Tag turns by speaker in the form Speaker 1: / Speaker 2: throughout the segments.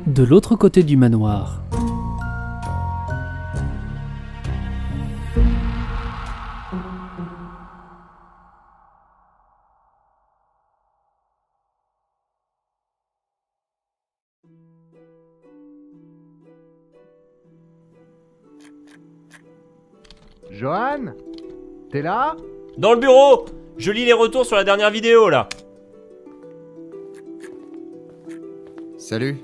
Speaker 1: De l'autre côté du manoir.
Speaker 2: Johan? T'es là?
Speaker 3: Dans le bureau! Je lis les retours sur la dernière vidéo là.
Speaker 4: Salut.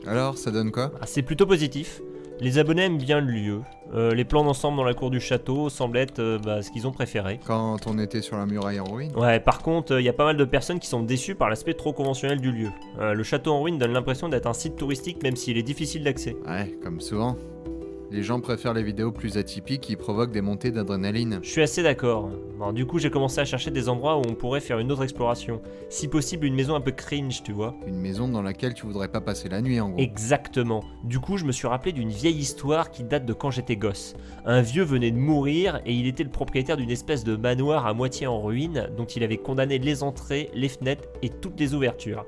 Speaker 4: Alors, ça donne quoi?
Speaker 3: C'est plutôt positif. Les abonnés aiment bien le lieu. Les plans d'ensemble dans la cour du château semblent être ce qu'ils ont préféré.
Speaker 4: Quand on était sur la muraille en ruine?
Speaker 3: Ouais, par contre, il y a pas mal de personnes qui sont déçues par l'aspect trop conventionnel du lieu. Le château en ruine donne l'impression d'être un site touristique même s'il est difficile d'accès.
Speaker 4: Ouais, comme souvent. Les gens préfèrent les vidéos plus atypiques qui provoquent des montées d'adrénaline.
Speaker 3: Je suis assez d'accord. Bon, du coup, j'ai commencé à chercher des endroits où on pourrait faire une autre exploration. Si possible, une maison un peu cringe, tu vois.
Speaker 4: Une maison dans laquelle tu voudrais pas passer la nuit en gros.
Speaker 3: Exactement. Du coup, je me suis rappelé d'une vieille histoire qui date de quand j'étais gosse. Un vieux venait de mourir et il était le propriétaire d'une espèce de manoir à moitié en ruine dont il avait condamné les entrées, les fenêtres et toutes les ouvertures.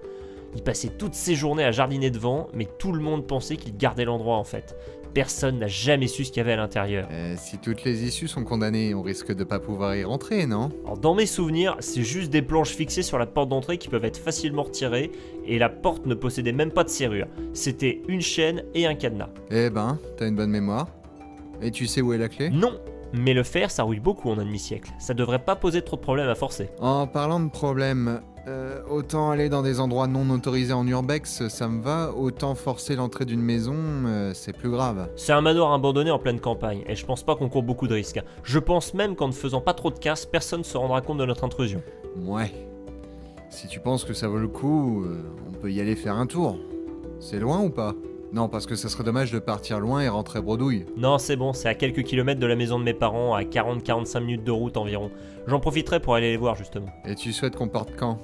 Speaker 3: Il passait toutes ses journées à jardiner devant, mais tout le monde pensait qu'il gardait l'endroit en fait. Personne n'a jamais su ce qu'il y avait à l'intérieur.
Speaker 4: Si toutes les issues sont condamnées, on risque de pas pouvoir y rentrer, non?
Speaker 3: Alors, dans mes souvenirs, c'est juste des planches fixées sur la porte d'entrée qui peuvent être facilement retirées, et la porte ne possédait même pas de serrure. C'était une chaîne et un cadenas.
Speaker 4: Eh ben, t'as une bonne mémoire. Et tu sais où est la clé?
Speaker 3: Non, mais le fer, ça rouille beaucoup en un demi-siècle. Ça devrait pas poser trop de problèmes à forcer.
Speaker 4: En parlant de problèmes, autant aller dans des endroits non autorisés en urbex, ça me va, autant forcer l'entrée d'une maison, c'est plus grave.
Speaker 3: C'est un manoir abandonné en pleine campagne, et je pense pas qu'on court beaucoup de risques. Je pense même qu'en ne faisant pas trop de casse, personne se rendra compte de notre intrusion.
Speaker 4: Ouais. Si tu penses que ça vaut le coup, on peut y aller faire un tour. C'est loin ou pas? Non, parce que ça serait dommage de partir loin et rentrer bredouille.
Speaker 3: Non, c'est bon, c'est à quelques kilomètres de la maison de mes parents, à 40-45 minutes de route environ. J'en profiterai pour aller les voir justement.
Speaker 4: Et tu souhaites qu'on parte quand?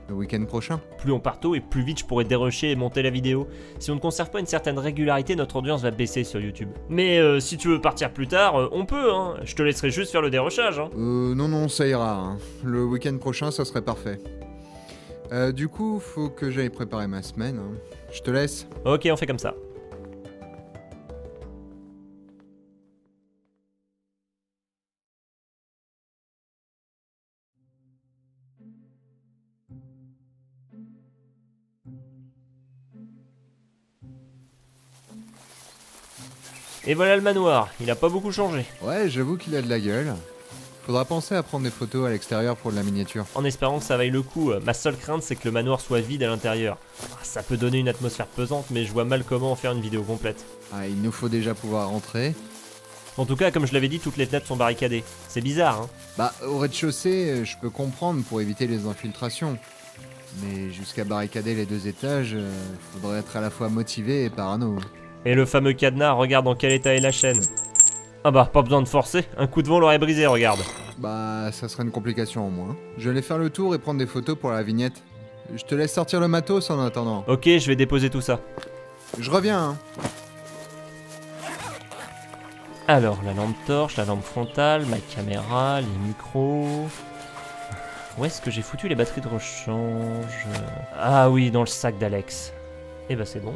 Speaker 4: Le week-end prochain?
Speaker 3: Plus on part tôt et plus vite je pourrai dérusher et monter la vidéo. Si on ne conserve pas une certaine régularité, notre audience va baisser sur YouTube. Mais si tu veux partir plus tard, on peut, hein. Je te laisserai juste faire le dérochage, hein.
Speaker 4: Non, ça ira. Hein. Le week-end prochain, ça serait parfait. Du coup, faut que j'aille préparer ma semaine. Hein. Je te laisse.
Speaker 3: Ok, on fait comme ça. Et voilà le manoir, il a pas beaucoup changé.
Speaker 4: Ouais, j'avoue qu'il a de la gueule. Faudra penser à prendre des photos à l'extérieur pour de la miniature.
Speaker 3: En espérant que ça vaille le coup, ma seule crainte c'est que le manoir soit vide à l'intérieur. Ça peut donner une atmosphère pesante, mais je vois mal comment en faire une vidéo complète.
Speaker 4: Ah, il nous faut déjà pouvoir rentrer.
Speaker 3: En tout cas, comme je l'avais dit, toutes les fenêtres sont barricadées. C'est bizarre, hein.
Speaker 4: Bah, au rez-de-chaussée, je peux comprendre pour éviter les infiltrations. Mais jusqu'à barricader les 2 étages, faudrait être à la fois motivé et parano.
Speaker 3: Et le fameux cadenas, regarde dans quel état est la chaîne. Ah bah, pas besoin de forcer, un coup de vent l'aurait brisé, regarde.
Speaker 4: Bah, ça serait une complication en moins. Je vais faire le tour et prendre des photos pour la vignette. Je te laisse sortir le matos en attendant.
Speaker 3: Ok, je vais déposer tout ça.
Speaker 4: Je reviens, hein.
Speaker 3: Alors, la lampe torche, la lampe frontale, ma caméra, les micros... Où est-ce que j'ai foutu les batteries de rechange? Ah oui, dans le sac d'Alex. Et bah c'est bon.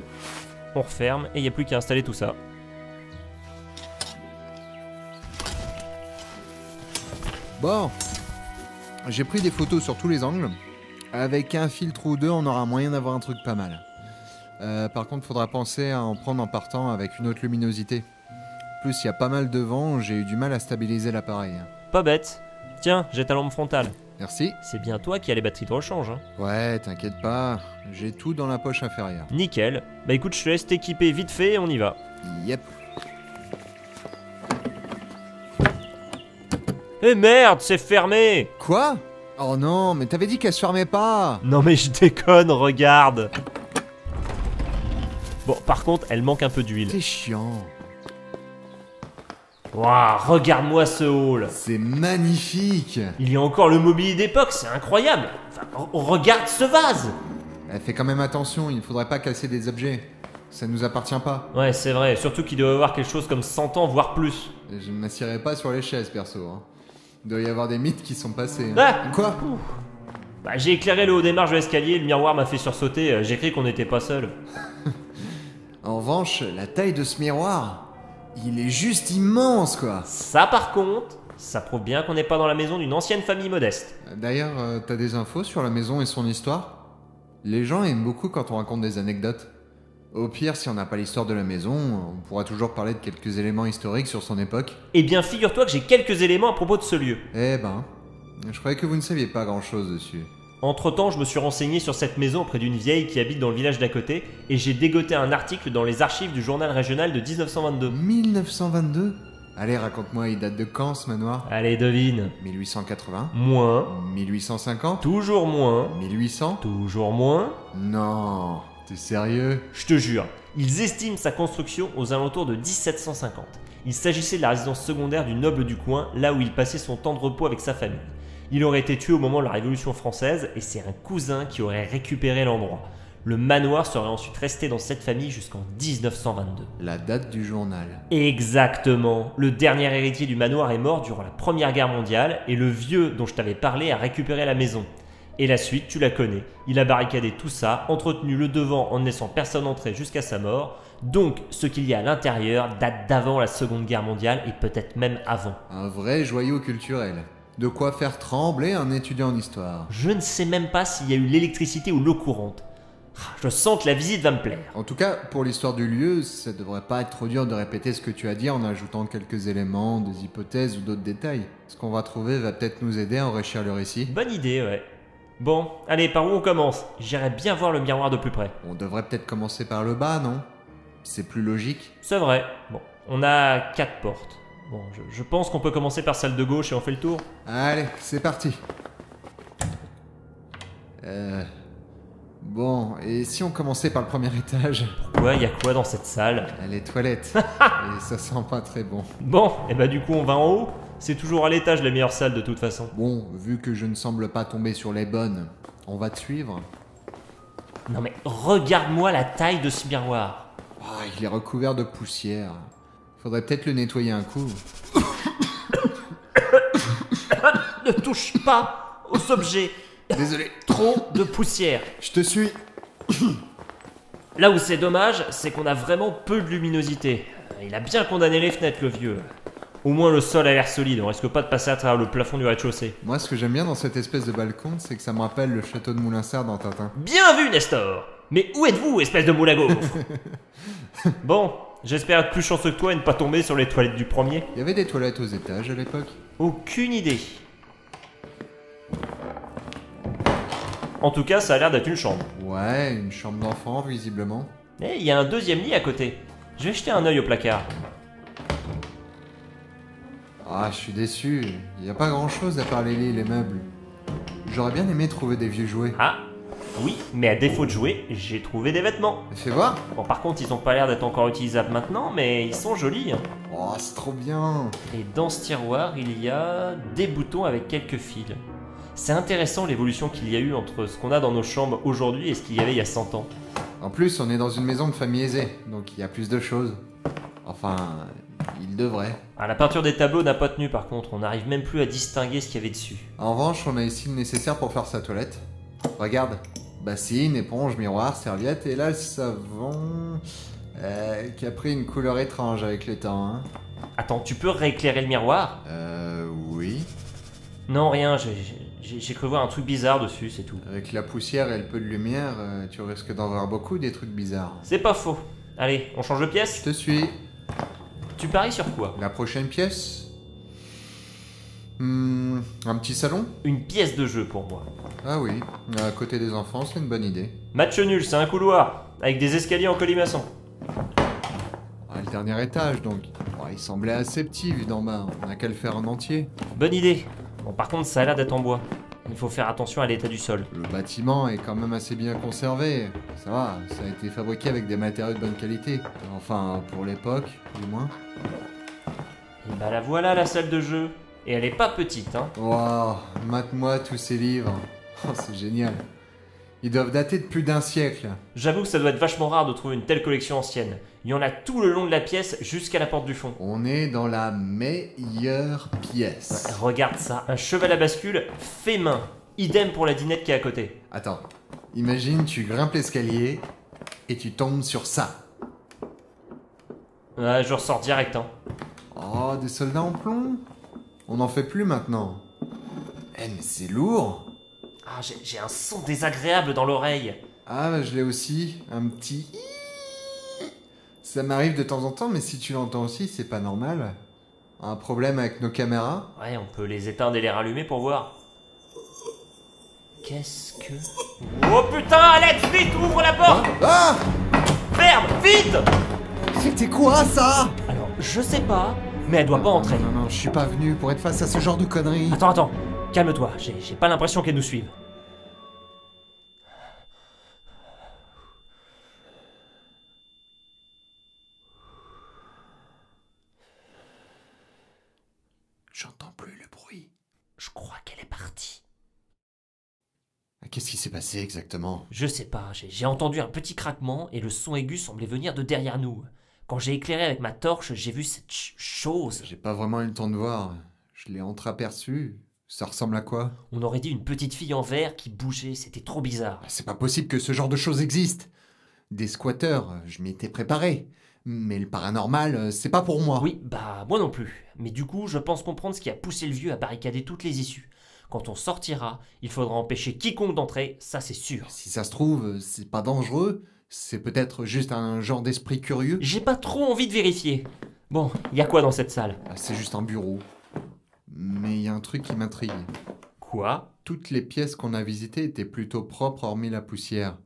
Speaker 3: On referme et il n'y a plus qu'à installer tout ça.
Speaker 4: Bon, j'ai pris des photos sur tous les angles. Avec un filtre ou deux, on aura moyen d'avoir un truc pas mal. Par contre, faudra penser à en prendre en partant avec une autre luminosité. Plus, il y a pas mal de vent, j'ai eu du mal à stabiliser l'appareil.
Speaker 3: Pas bête. Tiens, j'ai ta lampe frontale.
Speaker 4: Merci.
Speaker 3: C'est bien toi qui as les batteries de rechange, hein.
Speaker 4: Ouais, t'inquiète pas, j'ai tout dans la poche inférieure.
Speaker 3: Nickel. Bah écoute, je te laisse t'équiper vite fait et on y va.
Speaker 4: Yep.
Speaker 3: Eh merde, c'est fermé!
Speaker 4: Quoi? Oh non, mais t'avais dit qu'elle se fermait pas!
Speaker 3: Non mais je déconne, regarde! Bon, par contre, elle manque un peu d'huile.
Speaker 4: C'est chiant.
Speaker 3: Waouh, regarde-moi ce hall!
Speaker 4: C'est magnifique!
Speaker 3: Il y a encore le mobilier d'époque, c'est incroyable! Enfin, regarde ce vase!
Speaker 4: Fais quand même attention, il ne faudrait pas casser des objets. Ça nous appartient pas.
Speaker 3: Ouais, c'est vrai, surtout qu'il doit y avoir quelque chose comme 100 ans, voire plus.
Speaker 4: Je ne m'assierai pas sur les chaises, perso. Hein. Il doit y avoir des mythes qui sont passés. Hein.
Speaker 3: Ah
Speaker 4: Quoi?
Speaker 3: Bah, j'ai éclairé le haut des marches de l'escalier, le miroir m'a fait sursauter, j'ai cru qu'on n'était pas seul.
Speaker 4: En revanche, la taille de ce miroir, il est juste immense, quoi.
Speaker 3: Ça par contre, ça prouve bien qu'on n'est pas dans la maison d'une ancienne famille modeste.
Speaker 4: D'ailleurs, t'as des infos sur la maison et son histoire? Les gens aiment beaucoup quand on raconte des anecdotes. Au pire, si on n'a pas l'histoire de la maison, on pourra toujours parler de quelques éléments historiques sur son époque.
Speaker 3: Eh bien figure-toi que j'ai quelques éléments à propos de ce lieu.
Speaker 4: Eh ben, je croyais que vous ne saviez pas grand-chose dessus.
Speaker 3: Entre-temps, je me suis renseigné sur cette maison auprès d'une vieille qui habite dans le village d'à côté et j'ai dégoté un article dans les archives du journal régional de 1922.
Speaker 4: 1922? Allez, raconte-moi, il date de quand ce manoir?
Speaker 3: Allez, devine.
Speaker 4: 1880?
Speaker 3: Moins.
Speaker 4: 1850?
Speaker 3: Toujours moins.
Speaker 4: 1800?
Speaker 3: Toujours moins.
Speaker 4: Non, t'es sérieux?
Speaker 3: Je te jure, ils estiment sa construction aux alentours de 1750. Il s'agissait de la résidence secondaire du noble du coin, là où il passait son temps de repos avec sa famille. Il aurait été tué au moment de la Révolution française et c'est un cousin qui aurait récupéré l'endroit. Le manoir serait ensuite resté dans cette famille jusqu'en 1922.
Speaker 4: La date du journal.
Speaker 3: Exactement. Le dernier héritier du manoir est mort durant la Première Guerre mondiale et le vieux dont je t'avais parlé a récupéré la maison. Et la suite, tu la connais. Il a barricadé tout ça, entretenu le devant en ne laissant personne entrer jusqu'à sa mort. Donc, ce qu'il y a à l'intérieur date d'avant la Seconde Guerre mondiale et peut-être même avant.
Speaker 4: Un vrai joyau culturel. De quoi faire trembler un étudiant en histoire.
Speaker 3: Je ne sais même pas s'il y a eu l'électricité ou l'eau courante. Je sens que la visite va me plaire.
Speaker 4: En tout cas, pour l'histoire du lieu, ça devrait pas être trop dur de répéter ce que tu as dit en ajoutant quelques éléments, des hypothèses ou d'autres détails. Ce qu'on va trouver va peut-être nous aider à enrichir le récit.
Speaker 3: Bonne idée, ouais. Bon, allez, par où on commence? J'irai bien voir le miroir de plus près.
Speaker 4: On devrait peut-être commencer par le bas, non? C'est plus logique.
Speaker 3: C'est vrai. Bon, on a 4 portes. Bon, je pense qu'on peut commencer par celle de gauche et on fait le tour.
Speaker 4: Allez, c'est parti. Bon, et si on commençait par le premier étage?
Speaker 3: Pourquoi? Y a quoi dans cette salle?
Speaker 4: Les toilettes. Et ça sent pas très bon.
Speaker 3: Bon, et bah du coup on va en haut. C'est toujours à l'étage la meilleure salle de toute façon.
Speaker 4: Bon, vu que je ne semble pas tomber sur les bonnes, on va te suivre.
Speaker 3: Non mais regarde-moi la taille de ce miroir.
Speaker 4: Ah, il est recouvert de poussière. Faudrait peut-être le nettoyer un coup.
Speaker 3: Ne touche pas aux objets.
Speaker 4: Désolé.
Speaker 3: Trop de poussière.
Speaker 4: Je te suis.
Speaker 3: Là où c'est dommage, c'est qu'on a vraiment peu de luminosité. Il a bien condamné les fenêtres, le vieux. Au moins le sol a l'air solide, on risque pas de passer à travers le plafond du rez-de-chaussée.
Speaker 4: Moi, ce que j'aime bien dans cette espèce de balcon, c'est que ça me rappelle le château de Moulinsart dans Tintin.
Speaker 3: Bien vu, Nestor. Mais où êtes-vous, espèce de moule à gaufre? Bon, j'espère être plus chanceux que toi et ne pas tomber sur les toilettes du premier.
Speaker 4: Il y avait des toilettes aux étages à l'époque.
Speaker 3: Aucune idée. En tout cas, ça a l'air d'être une chambre.
Speaker 4: Ouais, une chambre d'enfant, visiblement.
Speaker 3: Et il y a un deuxième lit à côté. Je vais jeter un œil au placard.
Speaker 4: Ah, je suis déçu. Il n'y a pas grand-chose à part les lits et les meubles. J'aurais bien aimé trouver des vieux jouets.
Speaker 3: Ah, oui, mais à défaut de jouer, j'ai trouvé des vêtements.
Speaker 4: Fais voir.
Speaker 3: Bon, par contre, ils ont pas l'air d'être encore utilisables maintenant, mais ils sont jolis. Hein.
Speaker 4: Oh, c'est trop bien.
Speaker 3: Et dans ce tiroir, il y a des boutons avec quelques fils. C'est intéressant l'évolution qu'il y a eu entre ce qu'on a dans nos chambres aujourd'hui et ce qu'il y avait il y a 100 ans.
Speaker 4: En plus, on est dans une maison de famille aisée, donc il y a plus de choses. Enfin, il devrait.
Speaker 3: Ah, la peinture des tableaux n'a pas tenu par contre, on n'arrive même plus à distinguer ce qu'il y avait dessus.
Speaker 4: En revanche, on a ici le nécessaire pour faire sa toilette. Regarde, bassine, éponge, miroir, serviette, et là le savon... qui a pris une couleur étrange avec le temps, hein.
Speaker 3: Attends, tu peux rééclairer le miroir?
Speaker 4: Oui.
Speaker 3: Non, rien, j'ai cru voir un truc bizarre dessus, c'est tout.
Speaker 4: Avec la poussière et le peu de lumière, tu risques d'en voir beaucoup des trucs bizarres.
Speaker 3: C'est pas faux. Allez, on change de pièce?
Speaker 4: Je te suis.
Speaker 3: Tu paries sur quoi?
Speaker 4: La prochaine pièce? Un petit salon?
Speaker 3: Une pièce de jeu pour moi.
Speaker 4: Ah oui, à côté des enfants, c'est une bonne idée.
Speaker 3: Match nul, c'est un couloir, avec des escaliers en colimaçon.
Speaker 4: Ah, le dernier étage, donc. Oh, il semblait assez petit vu d'en bas, on a qu'à le faire en entier.
Speaker 3: Bonne idée. Bon, par contre, ça a l'air d'être en bois. Il faut faire attention à l'état du sol.
Speaker 4: Le bâtiment est quand même assez bien conservé. Ça va, ça a été fabriqué avec des matériaux de bonne qualité. Enfin, pour l'époque, du moins.
Speaker 3: Et bah la voilà la salle de jeu. Et elle est pas petite, hein.
Speaker 4: Wow, mate-moi tous ces livres. Oh, c'est génial. Ils doivent dater de plus d'un siècle.
Speaker 3: J'avoue que ça doit être vachement rare de trouver une telle collection ancienne. Il y en a tout le long de la pièce jusqu'à la porte du fond.
Speaker 4: On est dans la meilleure pièce.
Speaker 3: Regarde ça, un cheval à bascule fait main. Idem pour la dinette qui est à côté.
Speaker 4: Attends, imagine tu grimpes l'escalier et tu tombes sur ça.
Speaker 3: Ouais, je ressors direct, hein.
Speaker 4: Oh, des soldats en plomb? On n'en fait plus maintenant. Eh, mais c'est lourd.
Speaker 3: Ah, j'ai un son désagréable dans l'oreille.
Speaker 4: Ah, bah, je l'ai aussi, un petit... Ça m'arrive de temps en temps, mais si tu l'entends aussi, c'est pas normal. Un problème avec nos caméras?
Speaker 3: Ouais, on peut les éteindre et les rallumer pour voir. Qu'est-ce que... Oh putain, Alex, vite, ouvre la porte!
Speaker 4: Ah!
Speaker 3: Merde, vite!
Speaker 4: C'était quoi, ça?
Speaker 3: Alors, je sais pas, mais elle doit pas entrer.
Speaker 4: Non, je suis pas venu pour être face à ce genre de conneries.
Speaker 3: Attends, calme-toi, j'ai pas l'impression qu'elle nous suive.
Speaker 4: J'entends plus le bruit.
Speaker 3: Je crois qu'elle est partie.
Speaker 4: Qu'est-ce qui s'est passé exactement?
Speaker 3: Je sais pas, j'ai entendu un petit craquement et le son aigu semblait venir de derrière nous. Quand j'ai éclairé avec ma torche, j'ai vu cette chose.
Speaker 4: J'ai pas vraiment eu le temps de voir. Je l'ai entreaperçu. Ça ressemble à quoi?
Speaker 3: On aurait dit une petite fille en verre qui bougeait, c'était trop bizarre.
Speaker 4: C'est pas possible que ce genre de choses existe. Des squatteurs, je m'y étais préparé. Mais le paranormal, c'est pas pour moi.
Speaker 3: Oui, bah moi non plus. Mais du coup, je pense comprendre ce qui a poussé le vieux à barricader toutes les issues. Quand on sortira, il faudra empêcher quiconque d'entrer, ça c'est sûr.
Speaker 4: Si ça se trouve, c'est pas dangereux. C'est peut-être juste un genre d'esprit curieux.
Speaker 3: J'ai pas trop envie de vérifier. Bon, y a quoi dans cette salle?
Speaker 4: C'est juste un bureau. Mais il y a un truc qui m'intrigue.
Speaker 3: Quoi?
Speaker 4: Toutes les pièces qu'on a visitées étaient plutôt propres hormis la poussière.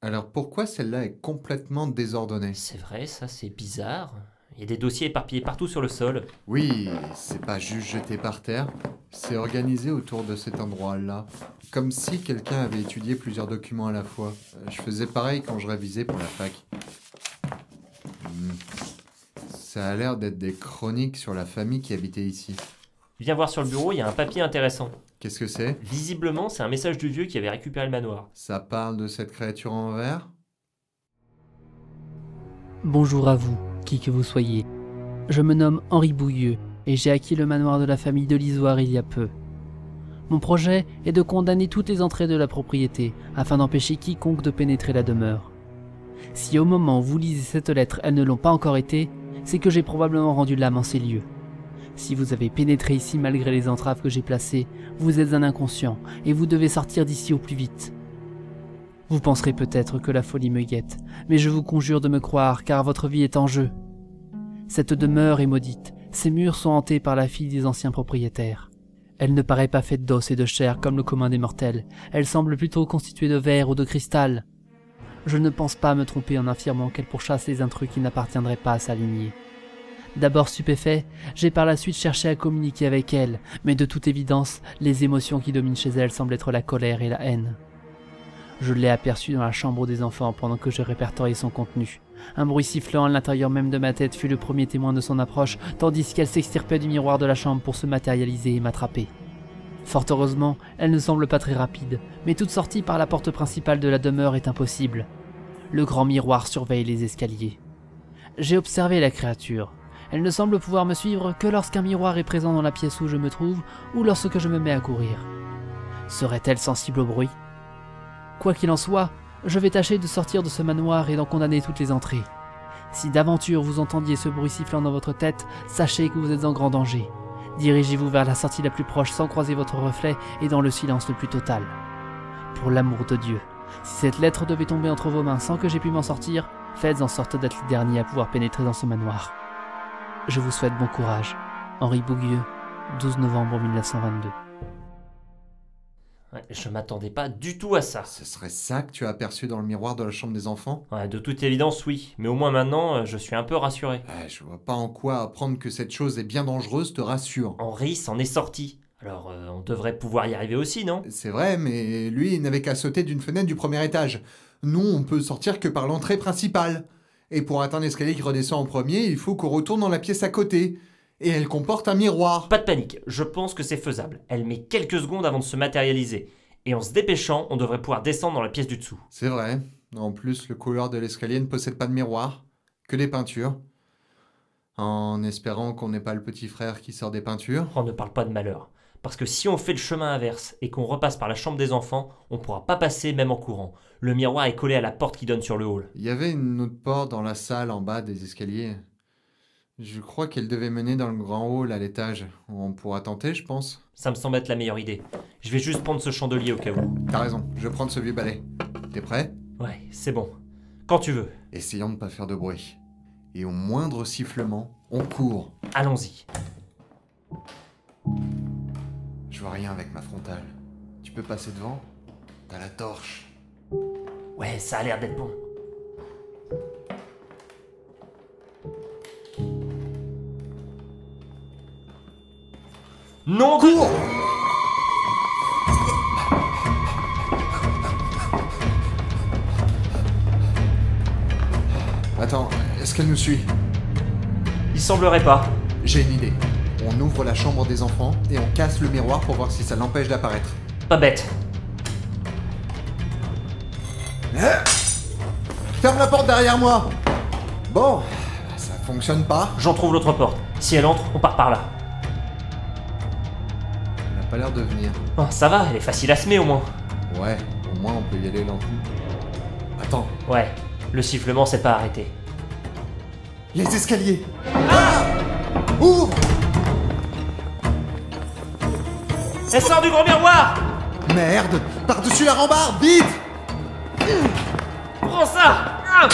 Speaker 4: Alors pourquoi celle-là est complètement désordonnée?
Speaker 3: C'est vrai, ça c'est bizarre. Il y a des dossiers éparpillés partout sur le sol.
Speaker 4: Oui, c'est pas juste jeté par terre. C'est organisé autour de cet endroit-là. Comme si quelqu'un avait étudié plusieurs documents à la fois. Je faisais pareil quand je révisais pour la fac. Ça a l'air d'être des chroniques sur la famille qui habitait ici.
Speaker 3: Viens voir sur le bureau, il y a un papier intéressant.
Speaker 4: Qu'est-ce que c'est?
Speaker 3: Visiblement, c'est un message du vieux qui avait récupéré le manoir.
Speaker 4: Ça parle de cette créature en verre?
Speaker 1: Bonjour à vous, qui que vous soyez. Je me nomme Henri Bouilleux et j'ai acquis le manoir de la famille de l'Isoire il y a peu. Mon projet est de condamner toutes les entrées de la propriété afin d'empêcher quiconque de pénétrer la demeure. Si au moment où vous lisez cette lettre elles ne l'ont pas encore été, c'est que j'ai probablement rendu l'âme en ces lieux. Si vous avez pénétré ici malgré les entraves que j'ai placées, vous êtes un inconscient et vous devez sortir d'ici au plus vite. Vous penserez peut-être que la folie me guette, mais je vous conjure de me croire car votre vie est en jeu. Cette demeure est maudite, ses murs sont hantés par la fille des anciens propriétaires. Elle ne paraît pas faite d'os et de chair comme le commun des mortels, elle semble plutôt constituée de verre ou de cristal. Je ne pense pas me tromper en affirmant qu'elle pourchasse les intrus qui n'appartiendraient pas à sa lignée. D'abord stupéfait, j'ai par la suite cherché à communiquer avec elle, mais de toute évidence, les émotions qui dominent chez elle semblent être la colère et la haine. Je l'ai aperçue dans la chambre des enfants pendant que je répertoriais son contenu. Un bruit sifflant à l'intérieur même de ma tête fut le premier témoin de son approche, tandis qu'elle s'extirpait du miroir de la chambre pour se matérialiser et m'attraper. Fort heureusement, elle ne semble pas très rapide, mais toute sortie par la porte principale de la demeure est impossible. Le grand miroir surveille les escaliers. J'ai observé la créature. Elle ne semble pouvoir me suivre que lorsqu'un miroir est présent dans la pièce où je me trouve ou lorsque je me mets à courir. Serait-elle sensible au bruit? Quoi qu'il en soit, je vais tâcher de sortir de ce manoir et d'en condamner toutes les entrées. Si d'aventure vous entendiez ce bruit sifflant dans votre tête, sachez que vous êtes en grand danger. Dirigez-vous vers la sortie la plus proche sans croiser votre reflet et dans le silence le plus total. Pour l'amour de Dieu, si cette lettre devait tomber entre vos mains sans que j'aie pu m'en sortir, faites en sorte d'être le dernier à pouvoir pénétrer dans ce manoir. Je vous souhaite bon courage. Henri Bouilleux, 12 novembre 1922.
Speaker 3: Ouais, je m'attendais pas du tout à ça.
Speaker 4: Ce serait ça que tu as aperçu dans le miroir de la chambre des enfants?
Speaker 3: Ouais, de toute évidence, oui. Mais au moins maintenant, je suis un peu rassuré.
Speaker 4: Je vois pas en quoi apprendre que cette chose est bien dangereuse te rassure.
Speaker 3: Henri s'en est sorti. Alors, on devrait pouvoir y arriver aussi, non?
Speaker 4: C'est vrai, mais lui, il n'avait qu'à sauter d'une fenêtre du premier étage. Nous, on peut sortir que par l'entrée principale. Et pour atteindre l'escalier qui redescend en premier, il faut qu'on retourne dans la pièce à côté. Et elle comporte un miroir.
Speaker 3: Pas de panique, je pense que c'est faisable. Elle met quelques secondes avant de se matérialiser. Et en se dépêchant, on devrait pouvoir descendre dans la pièce du dessous.
Speaker 4: C'est vrai. En plus, le couloir de l'escalier ne possède pas de miroir, que des peintures. En espérant qu'on n'ait pas le petit frère qui sort des peintures.
Speaker 3: On ne parle pas de malheur. Parce que si on fait le chemin inverse et qu'on repasse par la chambre des enfants, on pourra pas passer même en courant. Le miroir est collé à la porte qui donne sur le hall.
Speaker 4: Il y avait une autre porte dans la salle en bas des escaliers. Je crois qu'elle devait mener dans le grand hall à l'étage. On pourra tenter, je pense.
Speaker 3: Ça me semble être la meilleure idée. Je vais juste prendre ce chandelier au cas où.
Speaker 4: T'as raison, je vais prendre ce vieux balai. T'es prêt?
Speaker 3: Ouais, c'est bon. Quand tu veux.
Speaker 4: Essayons de ne pas faire de bruit. Et au moindre sifflement, on court.
Speaker 3: Allons-y.
Speaker 4: Je vois rien avec ma frontale. Tu peux passer devant? T'as la torche.
Speaker 3: Ouais, ça a l'air d'être bon. Non,
Speaker 4: Cours! Attends, est-ce qu'elle nous suit?
Speaker 3: Il semblerait pas.
Speaker 4: J'ai une idée. On ouvre la chambre des enfants et on casse le miroir pour voir si ça l'empêche d'apparaître.
Speaker 3: Pas bête.
Speaker 4: Ferme la porte derrière moi! Bon, ça fonctionne pas.
Speaker 3: J'en trouve l'autre porte. Si elle entre, on part par là.
Speaker 4: Elle n'a pas l'air de venir.
Speaker 3: Oh, ça va, elle est facile à semer au moins.
Speaker 4: Ouais, au moins on peut y aller lentement. Attends,
Speaker 3: Ouais, le sifflement s'est pas arrêté.
Speaker 4: les escaliers! Ah! Ouvre!
Speaker 3: Elle sort du grand miroir!
Speaker 4: Merde! Par-dessus la rambarde, vite!
Speaker 3: Prends ça! Ah,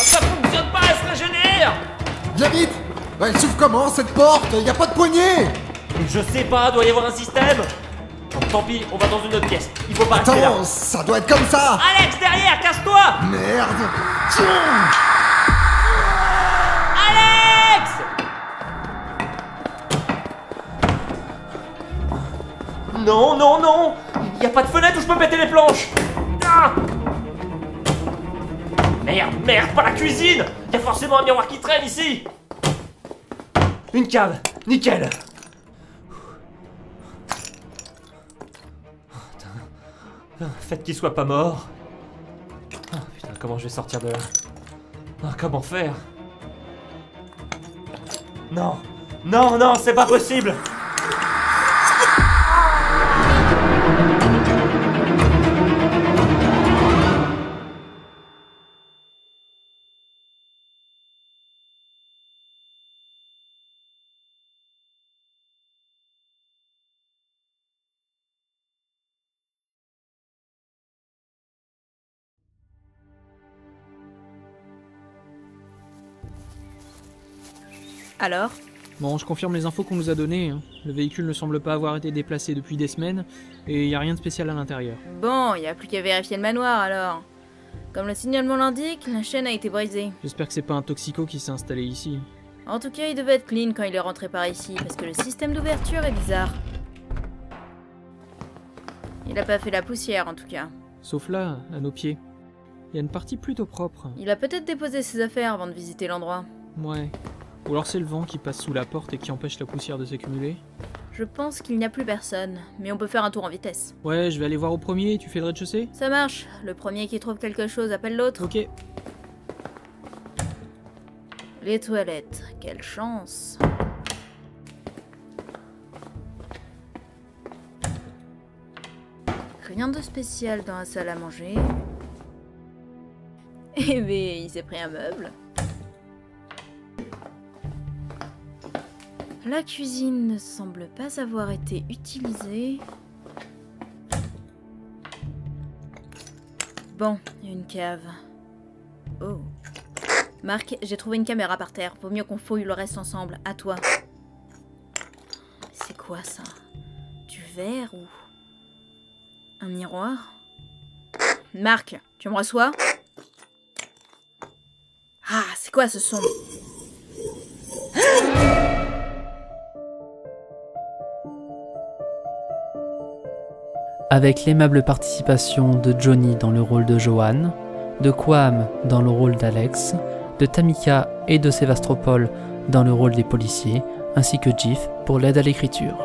Speaker 3: ça fonctionne pas, elle se régénère!
Speaker 4: Viens vite! Elle s'ouvre comment cette porte? Y a pas de poignée!
Speaker 3: Je sais pas, doit y avoir un système! Oh, tant pis, on va dans une autre pièce. Il faut pas rester là.
Speaker 4: Attends, ça doit être comme ça!
Speaker 3: Alex, derrière, casse-toi!
Speaker 4: Merde!
Speaker 3: Alex! Non, non, non! Y a pas de fenêtre où je peux péter les planches! Ah! Merde, merde, pas la cuisine! Y a forcément un miroir qui traîne ici! Une cave, nickel! Faites qu'il soit pas mort. Ah putain, comment je vais sortir de là? Ah, comment faire? Non! Non, non, c'est pas possible!
Speaker 5: Alors?
Speaker 6: Bon, je confirme les infos qu'on nous a données. Hein. Le véhicule ne semble pas avoir été déplacé depuis des semaines, et il n'y a rien de spécial à l'intérieur.
Speaker 5: Bon, y a plus qu'à vérifier le manoir alors. Comme le signalement l'indique, la chaîne a été brisée.
Speaker 6: J'espère que c'est pas un toxico qui s'est installé ici.
Speaker 5: En tout cas, il devait être clean quand il est rentré par ici, parce que le système d'ouverture est bizarre. Il a pas fait la poussière en tout cas.
Speaker 6: Sauf là, à nos pieds. Il y a une partie plutôt propre.
Speaker 5: Il a peut-être déposé ses affaires avant de visiter l'endroit.
Speaker 6: Ouais. Ou alors c'est le vent qui passe sous la porte et qui empêche la poussière de s'accumuler.
Speaker 5: Je pense qu'il n'y a plus personne, mais on peut faire un tour en vitesse.
Speaker 6: Ouais, je vais aller voir au premier, tu fais le rez-de-chaussée?
Speaker 5: Ça marche, le premier qui trouve quelque chose appelle l'autre.
Speaker 6: Ok.
Speaker 5: Les toilettes, quelle chance. Rien de spécial dans la salle à manger. Eh ben, il s'est pris un meuble. La cuisine ne semble pas avoir été utilisée. Bon, une cave. Oh. Marc, j'ai trouvé une caméra par terre. Vaut mieux qu'on fouille le reste ensemble. À toi. C'est quoi ça? Du verre ou... un miroir? Marc, tu me reçois? Ah, c'est quoi ce son?
Speaker 1: Avec l'aimable participation de Johnny dans le rôle de Johan, de Quam dans le rôle d'Alex, de Tamika et de Sévastopol dans le rôle des policiers, ainsi que Jif pour l'aide à l'écriture.